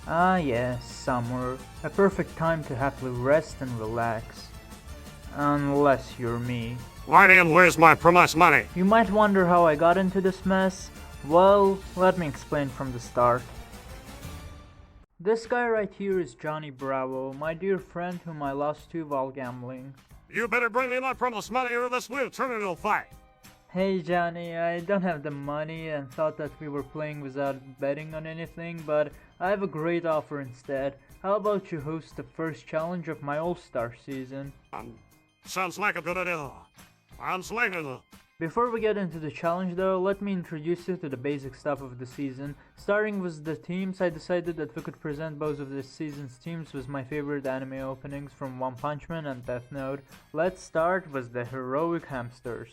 Ah yes, summer. A perfect time to happily rest and relax. Unless you're me. Why didn't where's my promised money? You might wonder how I got into this mess. Well, let me explain from the start. This guy right here is Johnny Bravo, my dear friend whom I lost to while gambling. You better bring me my promised money or this will turn into a fight. Hey Johnny, I don't have the money and thought that we were playing without betting on anything, but I have a great offer instead. How about you host the first challenge of my All-Star season? Sounds like a good idea. I'm slating. Before we get into the challenge though, let me introduce you to the basic stuff of the season. Starting with the teams, I decided that we could present both of this season's teams with my favorite anime openings from One Punch Man and Death Note. Let's start with the heroic Hamsters.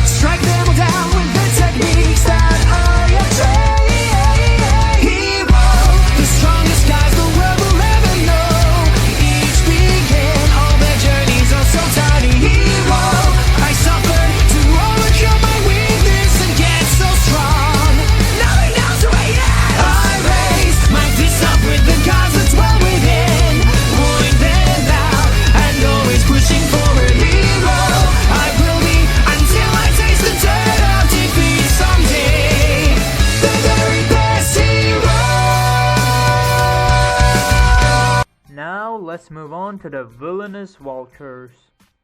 Strike them all down with the techniques that are your hero. The strongest guys the world will ever know. Each begin, all their journeys are so tiny. Hero, I suffered to overcome my weakness and get so strong. Nothing knows who I am. I raised my fist up with the gods that dwell within, pulling them out and always pushing forward. Hero, I will be until I taste the dirt of defeat someday. The very best hero. Now let's move on to the Villainous Vultures.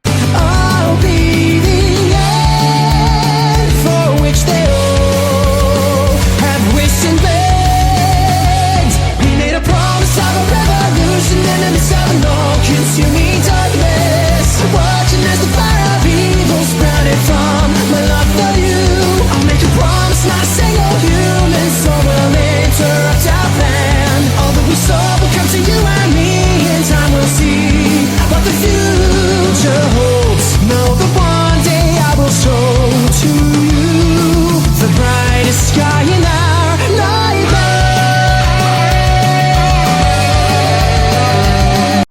I'll be the end for which they all have wished and begged. We made a promise of a revolution in the midst of an all-consuming darkness. Watching as the fire of evil sprouted from my love for you. I'll make a promise not a single human soul will interrupt our plan. All that we saw will come to you and me. In time we'll see what the future holds. Know that one day I will show to you the brightest sky in our nightmare.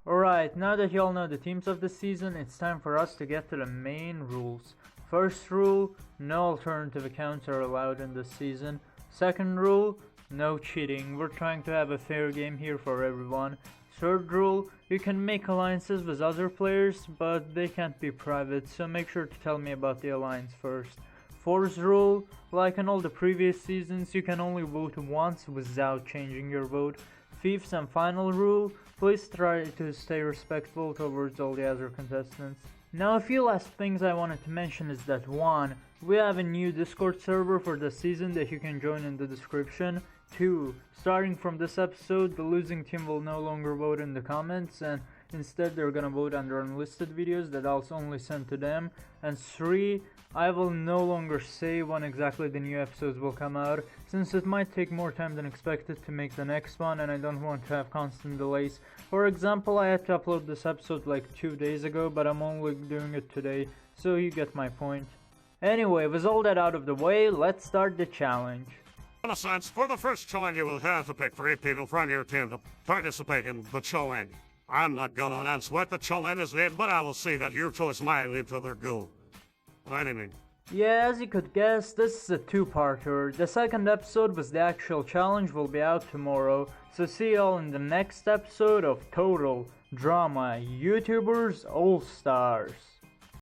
Alright, now that you all know the teams of the season, it's time for us to get to the main rules. First rule, no alternative accounts are allowed in this season. Second rule, no cheating. We're trying to have a fair game here for everyone. Third rule, you can make alliances with other players, but they can't be private, so make sure to tell me about the alliance first. Fourth rule, like in all the previous seasons, you can only vote once without changing your vote. Fifth and final rule, please try to stay respectful towards all the other contestants. Now a few last things I wanted to mention is that 1. We have a new Discord server for the season that you can join in the description. 2. Starting from this episode, the losing team will no longer vote in the comments and instead they're gonna vote under unlisted videos that I'll only send to them. And 3. I will no longer say when exactly the new episodes will come out, since it might take more time than expected to make the next one and I don't want to have constant delays. For example, I had to upload this episode like 2 days ago, but I'm only doing it today, so you get my point. Anyway, with all that out of the way, let's start the challenge. In a sense, for the first challenge you will have to pick 3 people from your team to participate in the challenge. I'm not gonna announce what the challenge is yet, but I will see that your choice might lead to their goal. Anyway. Yeah, as you could guess, this is a two-parter. The second episode with the actual challenge will be out tomorrow, so see y'all in the next episode of Total Drama YouTubers All-Stars.